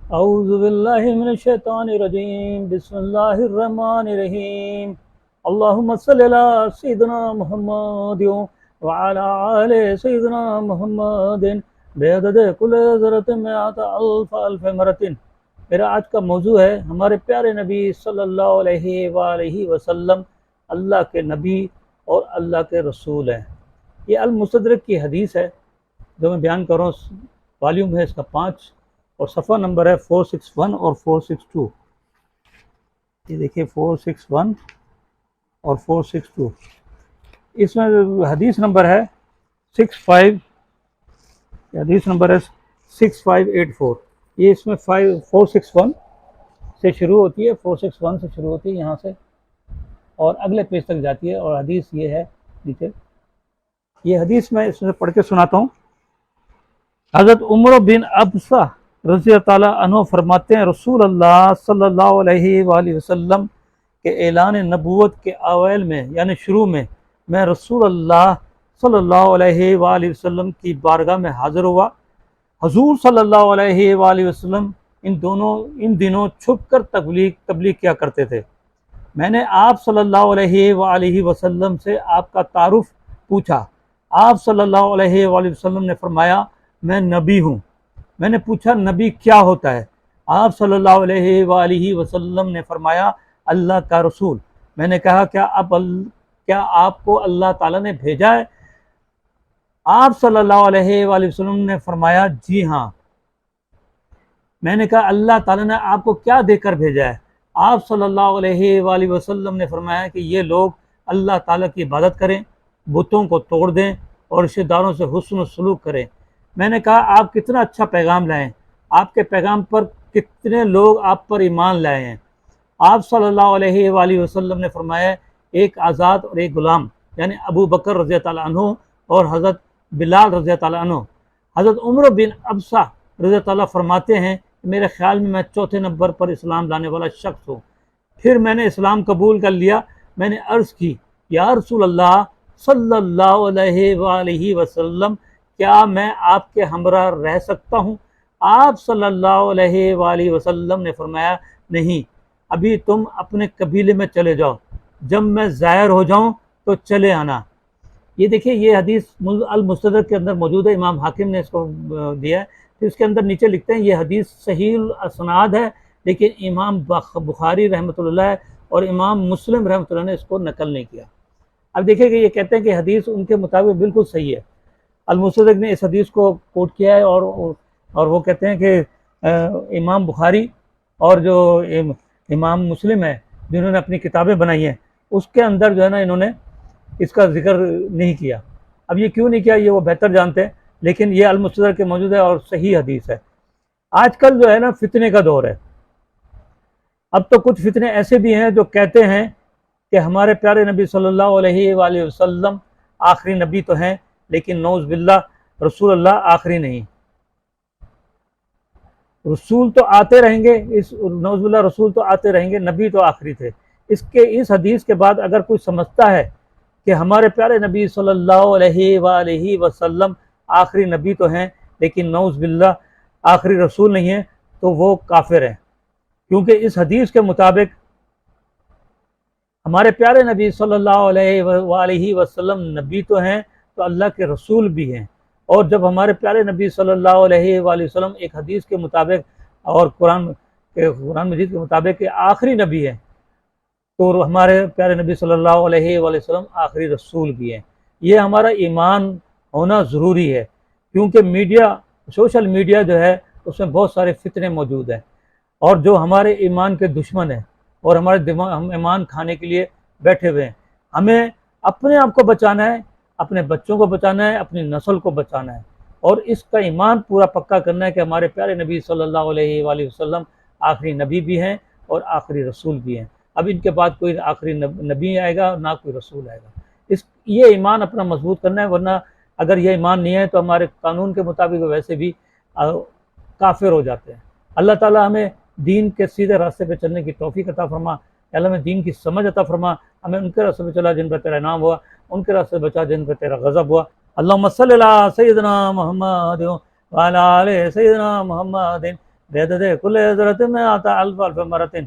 اعوذ باللہ من الشیطان الرجیم، بسم اللہ الرحمن الرحیم۔ اللہم صلی علی سیدنا محمد وعلی آل سیدنا محمد بعدد کل ذرۃ مئات الف الف مرۃ۔ میرا آج کا موضوع ہے ہمارے پیارے نبی صلی اللہ علیہ وآلہ وسلم اللہ کے نبی اور اللہ کے رسول ہیں۔ یہ المستدرک کی حدیث ہے جو میں بیان کر رہا ہوں، والیوم ہے اس کا 5 اور صفحہ نمبر ہے 461 اور 462۔ یہ دیکھیے 461 اور 462، اس میں حدیث نمبر ہے 6584۔ یہ اس میں 461 سے شروع ہوتی ہے، 461 سے شروع ہوتی ہے یہاں سے اور اگلے پیج تک جاتی ہے، اور حدیث یہ ہے نیچے۔ یہ حدیث میں اس میں پڑھ کے سناتا ہوں۔ حضرت عمر بن ابسہ رضی اللہ تعالیٰ عنہ فرماتے ہیں، رسول اللہ صلی اللہ علیہ وآلہ وسلم کے اعلان نبوت کے اوائل میں یعنی شروع میں رسول اللہ صلی اللہ علیہ وآلہ وسلم کی بارگاہ میں حاضر ہوا۔ حضور صلی اللہ علیہ وآلہ وسلم ان دنوں چھپ کر تبلیغ کیا کرتے تھے۔ میں نے آپ صلی اللہ علیہ وآلہ وسلم سے آپ کا تعارف پوچھا۔ آپ صلی اللہ علیہ وآلہ وسلم نے فرمایا، میں نبی ہوں۔ میں نے پوچھا نبی کیا ہوتا ہے؟ آپ صلی اللہ علیہ وآلہ وسلم نے فرمایا، اللہ کا رسول۔ میں نے کہا کیا آپ کو اللہ تعالیٰ نے بھیجا ہے؟ آپ صلی اللہ علیہ وآلہ وسلم نے فرمایا، جی ہاں۔ میں نے کہا اللہ تعالیٰ نے آپ کو کیا دے کر بھیجا ہے؟ آپ صلی اللہ علیہ وآلہ وسلم نے فرمایا کہ یہ لوگ اللہ تعالیٰ کی عبادت کریں، بتوں کو توڑ دیں اور رشتہ داروں سے حسن و سلوک کریں۔ میں نے کہا آپ کتنا اچھا پیغام لائیں، آپ کے پیغام پر کتنے لوگ آپ پر ایمان لائے ہیں؟ آپ صلی اللہ علیہ وآلہ وسلم نے فرمایا، ایک آزاد اور ایک غلام، یعنی ابو بکر رضی اللہ عنہ اور حضرت بلال رضی اللہ عنہ۔ حضرت عمر بن ابسہ رضی اللہ عنہ فرماتے ہیں، میرے خیال میں چوتھے نمبر پر اسلام لانے والا شخص ہوں۔ پھر میں نے اسلام قبول کر لیا۔ میں نے عرض کی، یا رسول اللہ صلی اللہ علیہ وآلہ وسلم، کیا میں آپ کے ہمراہ رہ سکتا ہوں؟ آپ صلی اللہ علیہ وآلہ وسلم نے فرمایا، نہیں، ابھی تم اپنے قبیلے میں چلے جاؤ، جب میں ظاہر ہو جاؤں تو چلے آنا۔ یہ دیکھیے، یہ حدیث المستدرک کے اندر موجود ہے، امام حاکم نے اس کو دیا ہے۔ پھر اس کے اندر نیچے لکھتے ہیں یہ حدیث صحیح الاسناد ہے، لیکن امام بخاری رحمۃ اللہ اور امام مسلم رحمۃ اللہ نے اس کو نقل نہیں کیا۔ اب دیکھیں کہ یہ کہتے ہیں کہ حدیث ان کے مطابق بالکل صحیح ہے۔ المستدرک نے اس حدیث کو کوٹ کیا ہے اور وہ کہتے ہیں کہ امام بخاری اور جو امام مسلم ہے جنہوں نے اپنی کتابیں بنائی ہیں، اس کے اندر جو ہے نا انہوں نے اس کا ذکر نہیں کیا۔ اب یہ کیوں نہیں کیا یہ وہ بہتر جانتے ہیں، لیکن یہ المستدرک کے موجود ہے اور صحیح حدیث ہے۔ آج کل جو ہے نا فتنے کا دور ہے۔ اب تو کچھ فتنے ایسے بھی ہیں جو کہتے ہیں کہ ہمارے پیارے نبی صلی اللہ علیہ وآلہ وسلم آخری نبی تو ہیں، لیکن نعوذ باللہ رسول اللہ آخری نہیں۔ رسول تو آتے رہیں گے، نعوذ باللہ رسول تو آتے رہیں گے، نبی تو آخری تھے۔ اس حدیث کے بعد اگر کوئی سمجھتا ہے کہ ہمارے پیارے نبی صلی اللہ علیہ وآلہ وسلم آخری نبی تو ہیں لیکن نعوذ باللہ آخری رسول نہیں ہیں، تو وہ کافر ہیں، کیونکہ اس حدیث کے مطابق ہمارے پیارے نبی صلی اللہ علیہ وآلہ وسلم نبی تو ہیں تو اللہ کے رسول بھی ہیں۔ اور جب ہمارے پیارے نبی صلی اللہ علیہ وآلہ وسلم ایک حدیث کے مطابق اور قرآن مجید کے مطابق کہ آخری نبی ہیں، تو ہمارے پیارے نبی صلی اللہ علیہ وآلہ وسلم آخری رسول بھی ہیں۔ یہ ہمارا ایمان ہونا ضروری ہے، کیونکہ سوشل میڈیا جو ہے اس میں بہت سارے فتنے موجود ہیں، اور جو ہمارے ایمان کے دشمن ہیں اور ہم ایمان کھانے کے لیے بیٹھے ہوئے ہیں۔ ہمیں اپنے آپ کو بچانا ہے، اپنے بچوں کو بچانا ہے، اپنی نسل کو بچانا ہے، اور اس کا ایمان پورا پکا کرنا ہے کہ ہمارے پیارے نبی صلی اللہ علیہ وآلہ وسلم آخری نبی بھی ہیں اور آخری رسول بھی ہیں۔ اب ان کے بعد کوئی آخری نبی آئے گا نہ کوئی رسول آئے گا۔ یہ ایمان اپنا مضبوط کرنا ہے، ورنہ اگر یہ ایمان نہیں ہے تو ہمارے قانون کے مطابق ویسے بھی کافر ہو جاتے ہیں۔ اللہ تعالیٰ ہمیں دین کے سیدھے راستے پہ چلنے کی توفیق عطا فرما۔ اللہ ہمیں دین کی سمجھ عطا فرما، ہمیں ان کے راستے پہ چلا جن پر تیرا انعام ہوا، ان کے راستے بچا جن پر تیرا غضب ہوا۔ اللہم صلی علی سیدنا محمد وعلی آل سیدنا محمد بعدد کل حضرت میں آتا الف الف مرتن